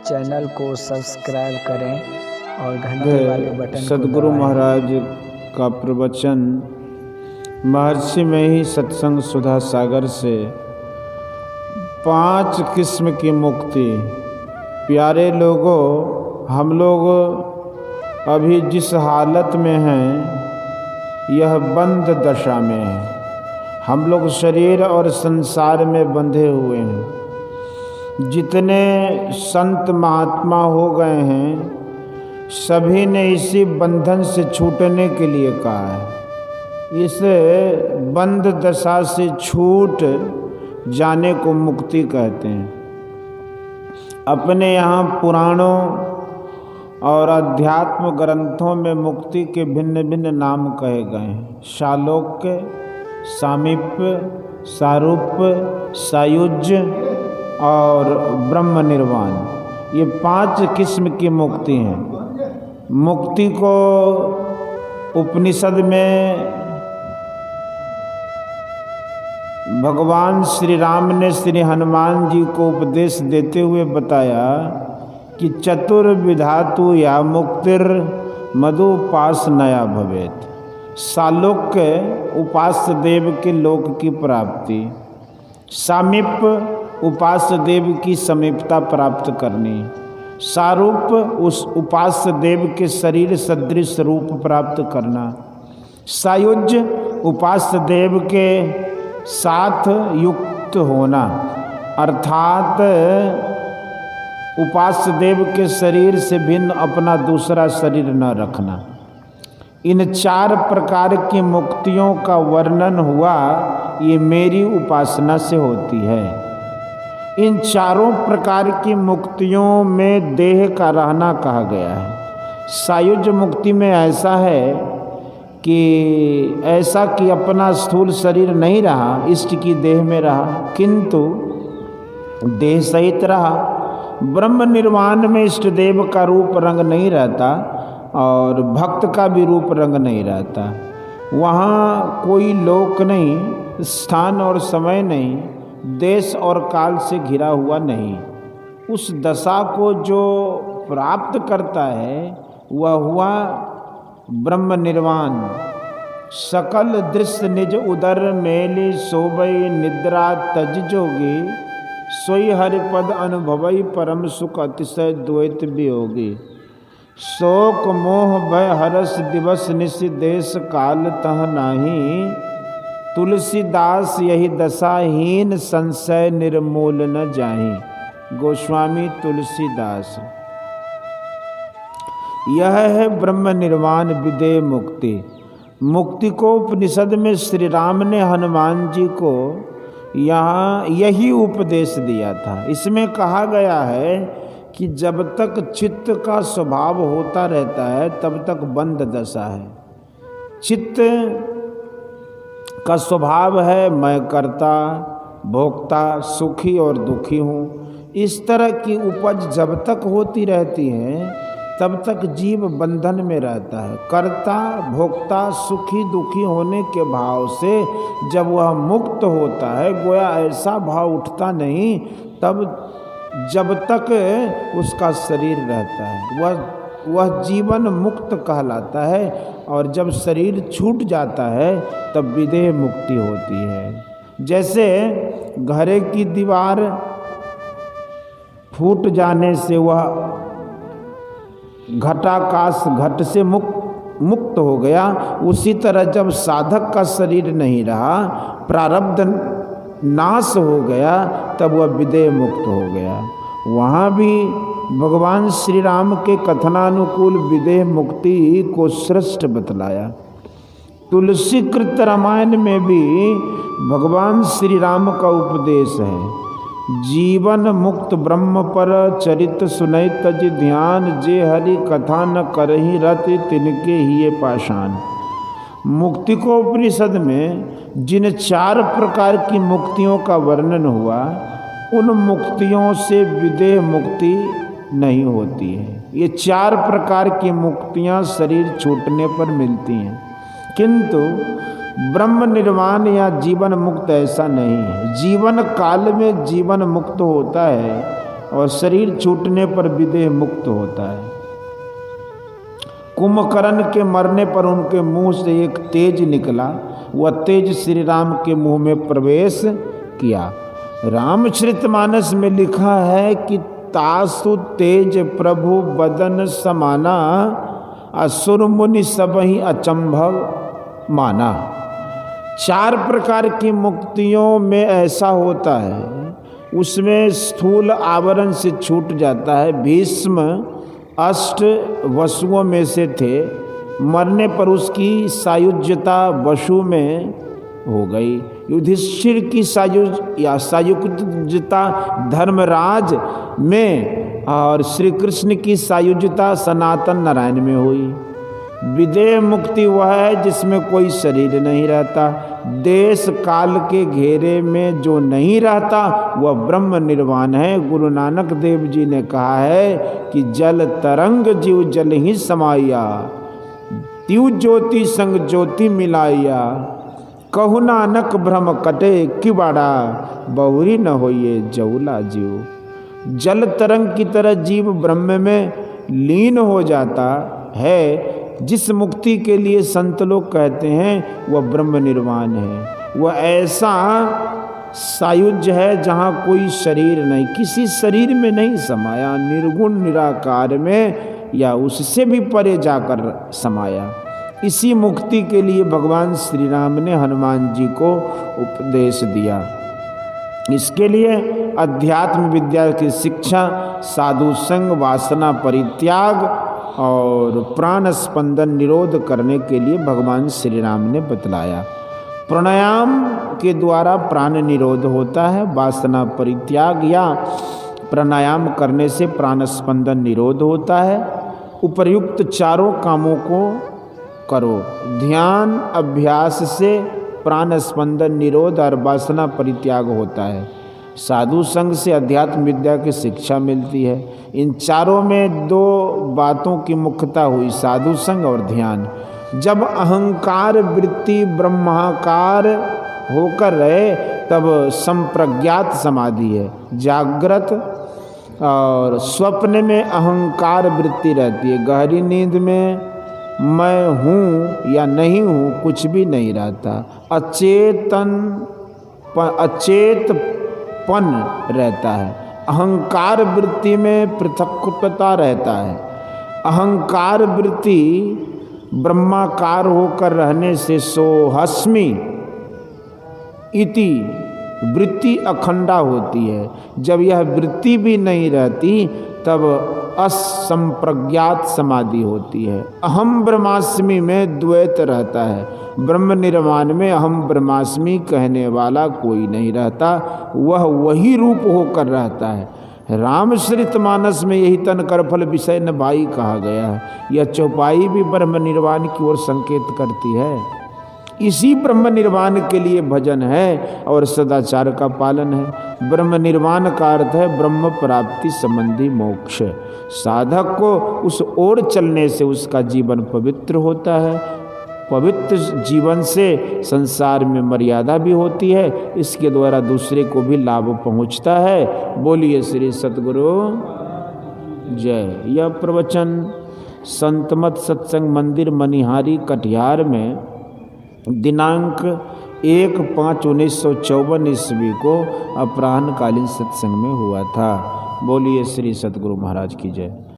Channel को subscribe करें और घंटे वाले बटन को सद्गुरु दबाएं। महाराज का प्रवचन महर्षि में ही सत्संग सुधा सागर से 5 किस्म की मुक्ति। प्यारे लोगों, हम लोग अभी जिस हालत में हैं यह बंद दशा में है। हम लोग शरीर और संसार में बंधे हुए हैं। जितने संत महात्मा हो गए हैं सभी ने इसी बंधन से छूटने के लिए कहा है। इस बंद दशा से छूट जाने को मुक्ति कहते हैं। अपने यहाँ पुराणों और अध्यात्म ग्रंथों में मुक्ति के भिन्न भिन्न नाम कहे गए हैं। शालोक्य, सामीप्य, सारूप्य, सायुज्य और ब्रह्म निर्वाण, ये 5 किस्म की मुक्ति हैं। मुक्ति को उपनिषद में भगवान श्री राम ने श्री हनुमान जी को उपदेश देते हुए बताया कि चतुर्विधातु या मुक्तिर मधुपासनया भवेत। सालोक्य उपास्य देव के लोक की प्राप्ति, सामीप्य उपास्य देव की समीपता प्राप्त करनी, सारूप उस उपास्य देव के शरीर सदृश रूप प्राप्त करना, सायुज्य उपास्य देव के साथ युक्त होना अर्थात उपास्य देव के शरीर से भिन्न अपना दूसरा शरीर न रखना। इन 4 प्रकार की मुक्तियों का वर्णन हुआ। ये मेरी उपासना से होती है। इन 4 प्रकार की मुक्तियों में देह का रहना कहा गया है। सायुज्य मुक्ति में ऐसा है कि अपना स्थूल शरीर नहीं रहा, इष्ट की देह में रहा किंतु देह सहित रहा। ब्रह्म निर्वाण में इष्ट देव का रूप रंग नहीं रहता और भक्त का भी रूप रंग नहीं रहता। वहाँ कोई लोक नहीं, स्थान और समय नहीं, देश और काल से घिरा हुआ नहीं। उस दशा को जो प्राप्त करता है वह हुआ ब्रह्म निर्वाण। सकल दृश्य निज उदर मेली सोबई निद्रा तज जोगी, सोई हरिपद अनुभवई परम सुख अतिशय द्वैत वियोगी। शोक मोह भय हरस दिवस निश देश काल तह नाही, तुलसीदास यही दशाहीन संशय निर्मूल न जाहि। गोस्वामी तुलसीदास। यह है ब्रह्म निर्वाण विदेह मुक्ति। मुक्ति को उपनिषद में श्री राम ने हनुमान जी को यहाँ यही उपदेश दिया था। इसमें कहा गया है कि जब तक चित्त का स्वभाव होता रहता है तब तक बंद दशा है। चित्त का स्वभाव है मैं कर्ता, भोक्ता, सुखी और दुखी हूँ। इस तरह की उपज जब तक होती रहती है तब तक जीव बंधन में रहता है। कर्ता, भोक्ता, सुखी, दुखी होने के भाव से जब वह मुक्त होता है, गोया ऐसा भाव उठता नहीं तब जब तक उसका शरीर रहता है वह जीवन मुक्त कहलाता है। और जब शरीर छूट जाता है तब विदेह मुक्ति होती है। जैसे घरे की दीवार फूट जाने से वह घटाकाश घट से मुक्त हो गया, उसी तरह जब साधक का शरीर नहीं रहा, प्रारब्ध नाश हो गया, तब वह विदेह मुक्त हो गया। वहाँ भी भगवान श्री राम के कथनानुकूल विदेह मुक्ति को श्रेष्ठ बतलाया। तुलसी कृत रामायण में भी भगवान श्री राम का उपदेश है। जीवन मुक्त ब्रह्म पर चरित सुनई तज ध्यान, जे हरि कथा न करही रति तिनके हिये पाषाण। मुक्ति को उपनिषद में जिन 4 प्रकार की मुक्तियों का वर्णन हुआ उन मुक्तियों से विदेह मुक्ति नहीं होती है। ये 4 प्रकार की मुक्तियाँ शरीर छूटने पर मिलती हैं किंतु ब्रह्म निर्वाण या जीवन मुक्त ऐसा नहीं है। जीवन काल में जीवन मुक्त होता है और शरीर छूटने पर विदेह मुक्त होता है। कुंभकर्ण के मरने पर उनके मुंह से एक तेज निकला, वह तेज श्री राम के मुंह में प्रवेश किया। रामचरितमानस में लिखा है कि तासु तेज प्रभु बदन समाना, असुर मुनि सब ही अचंभव माना। 4 प्रकार की मुक्तियों में ऐसा होता है, उसमें स्थूल आवरण से छूट जाता है। भीष्म 8 वसुओं में से थे, मरने पर उसकी सायुज्यता वसु में हो गई। युधिष्ठिर की सायुज्यता धर्मराज में और श्री कृष्ण की सायुज्यता सनातन नारायण में हुई। विदेह मुक्ति वह है जिसमें कोई शरीर नहीं रहता, देश काल के घेरे में जो नहीं रहता वह ब्रह्म निर्वाण है। गुरु नानक देव जी ने कहा है कि जल तरंग जीव जल ही समाया, त्यू ज्योति संग ज्योति मिलाइया, कहु नानक भ्रम कटे किबाड़ा, बहुरी न होइए जौला जीव। जल तरंग की तरह जीव ब्रह्म में लीन हो जाता है। जिस मुक्ति के लिए संत लोग कहते हैं वह ब्रह्म निर्वाण है। वह ऐसा सायुज्य है जहाँ कोई शरीर नहीं, किसी शरीर में नहीं समाया, निर्गुण निराकार में या उससे भी परे जाकर समाया। इसी मुक्ति के लिए भगवान श्री राम ने हनुमान जी को उपदेश दिया। इसके लिए अध्यात्म विद्या की शिक्षा, साधु संग, वासना परित्याग और प्राण स्पंदन निरोध करने के लिए भगवान श्री राम ने बतलाया। प्राणायाम के द्वारा प्राण निरोध होता है, वासना परित्याग या प्राणायाम करने से प्राण स्पंदन निरोध होता है। उपर्युक्त चारों कामों को करो। ध्यान अभ्यास से प्राण स्पंदन निरोध और वासना परित्याग होता है। साधु संग से अध्यात्म विद्या की शिक्षा मिलती है। इन चारों में 2 बातों की मुख्यता हुई, साधु संग और ध्यान। जब अहंकार वृत्ति ब्रह्माकार होकर रहे तब संप्रज्ञात समाधि है। जागृत और स्वप्न में अहंकार वृत्ति रहती है। गहरी नींद में मैं हूँ या नहीं हूँ कुछ भी नहीं रहता। अचेतपन रहता है। अहंकार वृत्ति में पृथकता रहता है। अहंकार वृत्ति ब्रह्माकार होकर रहने से सोहस्मि इति वृत्ति अखंडा होती है। जब यह वृत्ति भी नहीं रहती तब असंप्रज्ञात समाधि होती है। अहम ब्रह्मास्मि में द्वैत रहता है। ब्रह्म निर्वाण में अहम ब्रह्मास्मि कहने वाला कोई नहीं रहता, वह वही रूप होकर रहता है। रामचरितमानस में यही तन कर फल विषय न भाई कहा गया है। यह चौपाई भी ब्रह्म निर्वाण की ओर संकेत करती है। इसी ब्रह्म निर्वाण के लिए भजन है और सदाचार का पालन है। ब्रह्म निर्वाण का अर्थ है ब्रह्म प्राप्ति संबंधी मोक्ष। साधक को उस ओर चलने से उसका जीवन पवित्र होता है। पवित्र जीवन से संसार में मर्यादा भी होती है, इसके द्वारा दूसरे को भी लाभ पहुंचता है। बोलिए श्री सतगुरु जय। यह प्रवचन संतमत सत्संग मंदिर मनिहारी कटिहार में दिनांक 1/5/1954 ईस्वी को अपराह्नकालीन सत्संग में हुआ था। बोलिए श्री सतगुरु महाराज की जय।